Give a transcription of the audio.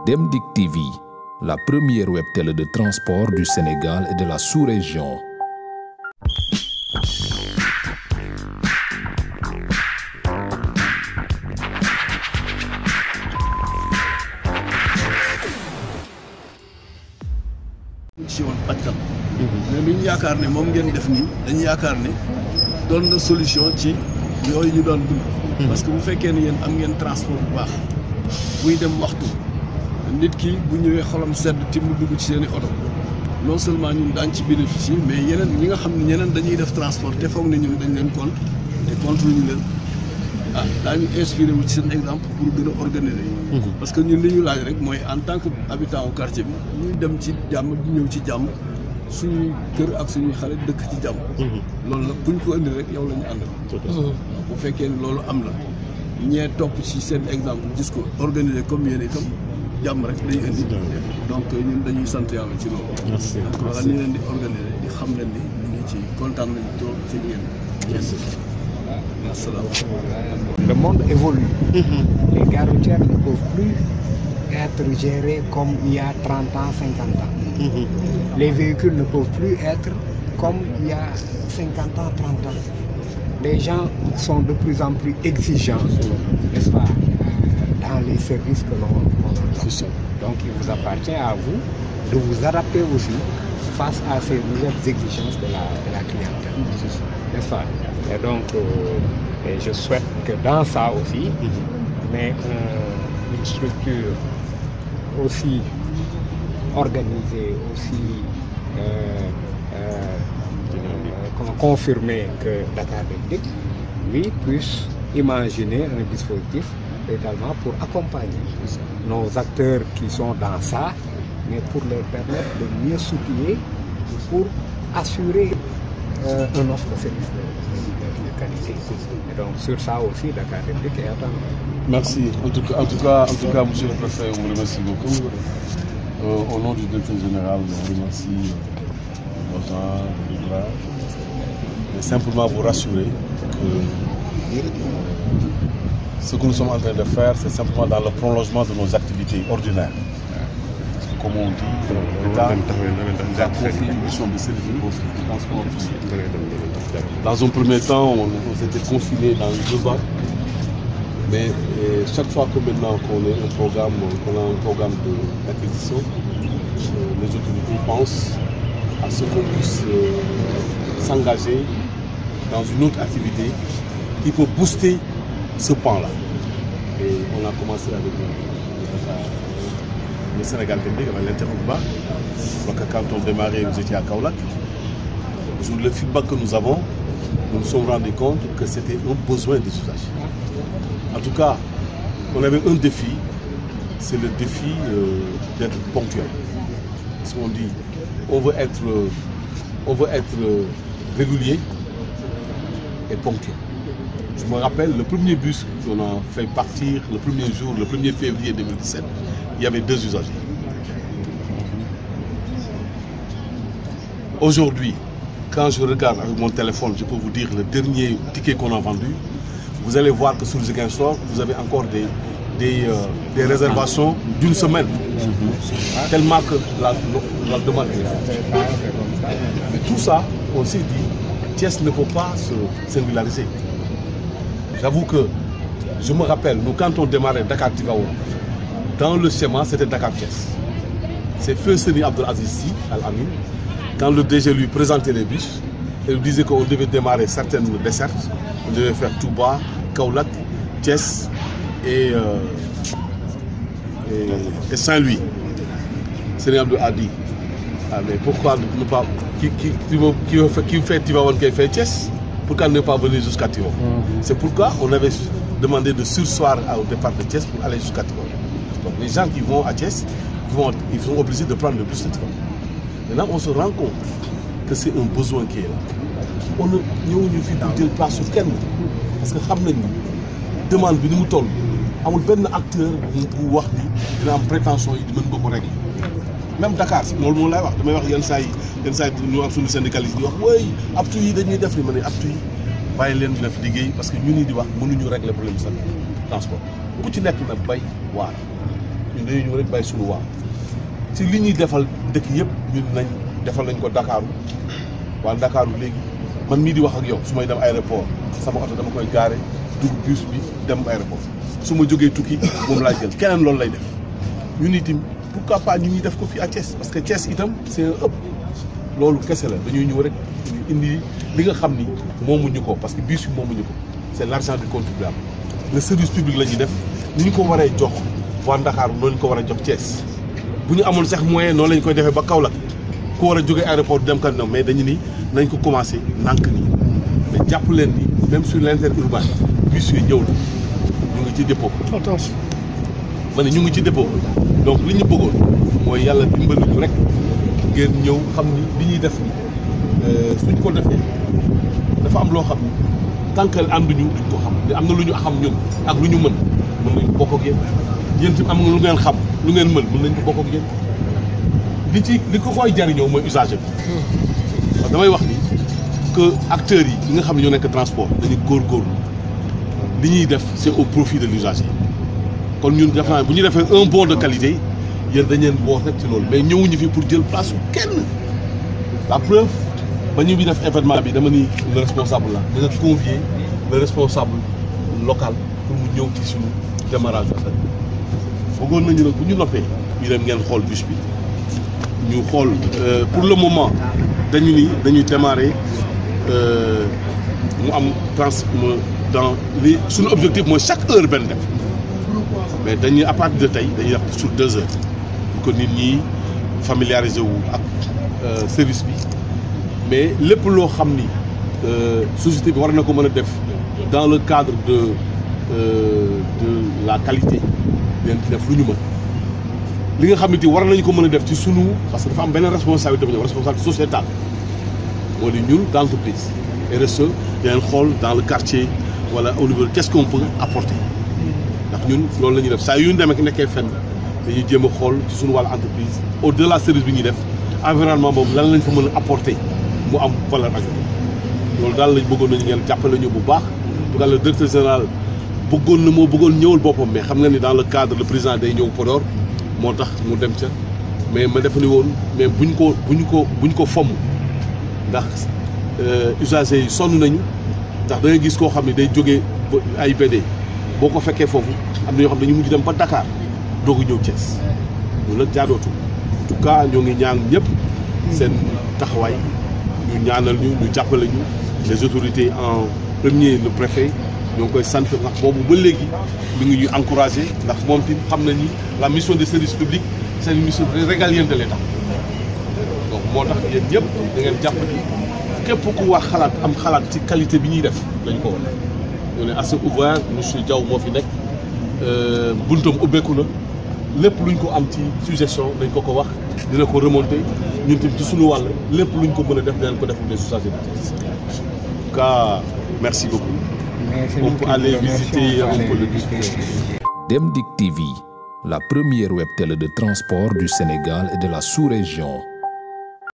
Demdik TV, la première web télé de transport du Sénégal et de la sous-région. ci woon pàccal mais li ñu yaakaar ne moom ngeen def nii dañu yaakaar ne doon na solution ci yooyu ñu doon dund. Parce que bu fekkee ne yéen am ngeen transport bu baax buy dem waxtu nit ki bu ñëwee xolam sedd ti mu dugg ci seen i oto non seulement ñun daañ ci bénéficier mais yeneen ñi nga xam ne ñeneen dañuy def transport te foog ne ñun dañ leen compte te compte ñu leen daañu inspiré wu ci seen exemple pour gën a organiser. Parce que ñun li ñu laaj rek mooy en tant que habitant au quartier bi ñuy dem ci jàmm di ñëw ci jàmm suñuy kër ak suñuy xale dëkk ci jàmm. loolu nag buñ ko indi rek yow la ñu àndal. bu fekkee ne loolu am na ñee topp ci seen exemple gis ko organiser comme yéen itam jàmm rek day indi. donc ñun dañuy sant yàlla ci loolu. merci merci ni leen di organiser di xam leen ni ñu ngi ci kontaan nañu trop ci ngeen. merci. Le monde évolue. Les gares routières ne peuvent plus être gérées comme il y a 30 ans, 50 ans. Les véhicules ne peuvent plus être comme il y a 50 ans, 30 ans. Les gens sont de plus en plus exigeants, n'est-ce pas, dans les services que l'on donne. Donc il vous appartient à vous de vous adapter aussi face à ces nouvelles exigences de la clientèle. N'est-ce pas? Et donc, et je souhaite que dans ça aussi, mais une structure aussi organisée, aussi confirmée que Dakar Demdik, lui, puisse imaginer un dispositif également pour accompagner nos acteurs qui sont dans ça, mais pour leur permettre de mieux s'outiller pour assurer un offre de service de qualité. Et donc sur ça aussi, Dakar Demdik est attendu. Merci. En tout cas, monsieur le préfet, on vous remercie beaucoup. Au nom du directeur général, on remercie nos gens, et simplement vous rassurer que ce que nous sommes en train de faire, c'est simplement dans le prolongement de nos activités ordinaires. Comme on dit, l'État nous a confié une mission de service de transport. Dans un premier temps, on s'était confinés dans les deux bacs, mais chaque fois que maintenant qu'on a un programme d'acquisition, les autorités pensent à ce qu'on puisse s'engager dans une autre activité qui peut booster ce pan-là. Et on a commencé avec le Sénégal Demdik, avec l'interurbain. Donc quand on démarrait, nous étions à Kaolack. Le feedback que nous avons, nous nous sommes rendus compte que c'était un besoin des usagers. En tout cas, on avait un défi, c'est le défi d'être ponctuel. Parce qu'on dit, on veut être régulier et ponctuel. Je me rappelle, le premier bus qu'on a fait partir, le premier jour, le 1er février 2017, il y avait 2 usagers. Aujourd'hui, quand je regarde avec mon téléphone, je peux vous dire le dernier ticket qu'on a vendu, vous allez voir que sur le Ziguinchor, vous avez encore des réservations d'une semaine. Tellement que la demande est forte. Mais tout ça, on s'est dit, Thiès ne peut pas se singulariser. J'avoue que je me rappelle, nous quand on démarrait Dakar Tivaouane, dans le schéma c'était Dakar Thiès. C'est Feu Seni Abdelaziz Al-Amin, quand le DG lui présentait les bus, il lui disait qu'on devait démarrer certaines dessertes, on devait faire Touba, Kaolack, Thiès et Saint-Louis. Seni Abdou a dit, mais pourquoi ne pas, qui fait Tivaouane qui fait Thiès? Pourquoi ne pas venir jusqu'à Tivaouane? C'est pourquoi on avait demandé de sursoir au départ de Thiès pour aller jusqu'à Tivaouane. Donc les gens qui vont à Thiès, ils sont obligés de prendre le bus de Tivaouane. Maintenant on se rend compte que c'est un besoin qui est là. On ne fait pas place sur quelqu'un. Parce que nous demande bi ni mu toll amul benn acteur bu wax ni dina am prétention yi di mën nga ko régler. Même Dakar loolu moom laay wax damay wax yenn saa yi ñu am suñu syndicaliste di wax wooy aptu yi dañuy def ni ma ne aptu yi bàyyi leen dina fi liggéey parce que ñu nii di wax mënuñu régler problème sa transport ku ci nekk nag bay waar ñun dañuy ñëw rek bàyyi suñu waa ci li ñuy defal dëkk yëpp ñun defal nañ ko Dakar waa Dakar léegi man mii di wax ak yow su may dem aéroport sama oto dama koy gaare dugg bus bi dem aéroport su ma jógee tukki moom laa jël keneen loolu lay def ñun itam pourquoi pas ñu ñuy def ko fii à Thiès parce que Thiès itam c'est un hub loolu kese la dañuy ñëw rek indi li nga xam ni moomuñu ko parce que bus yi moomuñu ko c'est l'argent du contribuable le service public la ñuy def ni ñu ko waree jox waa Dakar noonu ñu ko war a jox Thiès bu ñu amoon sax moyen noonu lañ koy defee ba Kaolack ku war a jógee aéroport dem kan mais dañu ni nañ ko commencé nànk nii mais jàpp leen ni même sur l'interurbain bus yi ñëw na ñu ngi ci dépôt. attention ma ne ñu ngi ci dépôt donc li ñu bëggoon mooy yàlla dimbali ñu rek ngeen ñëw xam ni li ñuy def ni suñ ko defee dafa am loo xam ni tant que ànduñu duñ ko xam te am na lu ñu xam ñun ak lu ñu mën nañ ko bokk ak yéen yéen tamit am na lu ngeen xam lu ngeen mën nañ ko bokk ak yéen li ko koy jariñoo mooy usager bi parce que damay wax ni que acteurs yi nga xam ne ñoo nekk transport dañu góorgóorlu li ñuy def c'est au profit de l'usager kon ñun def naa bu ñu defee un bon de qualité yéen dañ leen boo rek ci loolu mais ñëwuñu fi pour jël place kenn la preuve ba ñu bi def événement bi dama ni le responsable la dina convier le responsable local pour mu ñëw ci suñu démarrage affaire bi bëggoon nañu nag bu ñu noppee ñu dem ngeen xool bus bi ñu xool pour le moment dañuy démarrer mu am dans li suñu objectif mooy chaque heure benn def mais dañuy à partir de tey dañuy def sur 2 heures pour que nit ñi familiariser wu ak service bi mais lépp loo xam ni société bi war na ko mën a def dans le cadre de la qualité leen ci def lu ñu mën li nga xam ne war nañu ko mën a def ci sunu parce que dafa am benn responsabilité bu ñu responsabilité sociétale moo di ñun d'entreprise RSE dinañ xool dans le quartier wala au niveau qu'est-ce qu'on peut apporter ndax ñun loolu la ñuy def saa yu ñu demee nekkee fenn dañuy jéem a xool ci sunu wàllu entreprise au-delà service bi ñuy def environnement boobu lan lañ fa mën a apporter mu am valeur ajoutée loolu daal lañ bëggoon nañu ngeen jàppale ñu bu baax tout cas le directeur général bëggoon ñëwal boppam mais xam nga ni dans le cadre le président day ñëw Podor moo tax mu dem ca mais ma defe ni woon mais buñ ko fomm ndax usagers yi sonn nañu ndax da ngay gis koo xam ne day jógee ay BD boo ko fekkee foofu am na ñoo xam ne dañu mujj dem ba Dakar doogu ñëw Thiès loolu nag jaadootu en tout cas ñoo ngi ñaan ñëpp seen taxawaay ñu ñaanal ñu jàppale ñu les autorités en premier le préfet ñoo ngi koy sant ndax boobu ba léegi mi ngi ñuy encouragé ndax moom tamit xam na ni la mission de service public c'est une mission régalienne de l'État donc moo tax yéen ñëpp da ngeen jàpp ni képp ku wax xalaat am xalaat ci qualité bi ñuy def dañu ko war ñu ne assez ouvert monsieur Diaw moo fi nekk buntam ubbeeku na lépp luñ ko am ci suggestion dañ ko wax dina ko remonter ñun tamit ci suñu wàll lépp luñ ko mën a def dinañ ko def des usagers en tout cas merci beaucoup. On peut aller visiter un peu le bus. Demdik TV, la première web télé de transport du Sénégal et de la sous-région.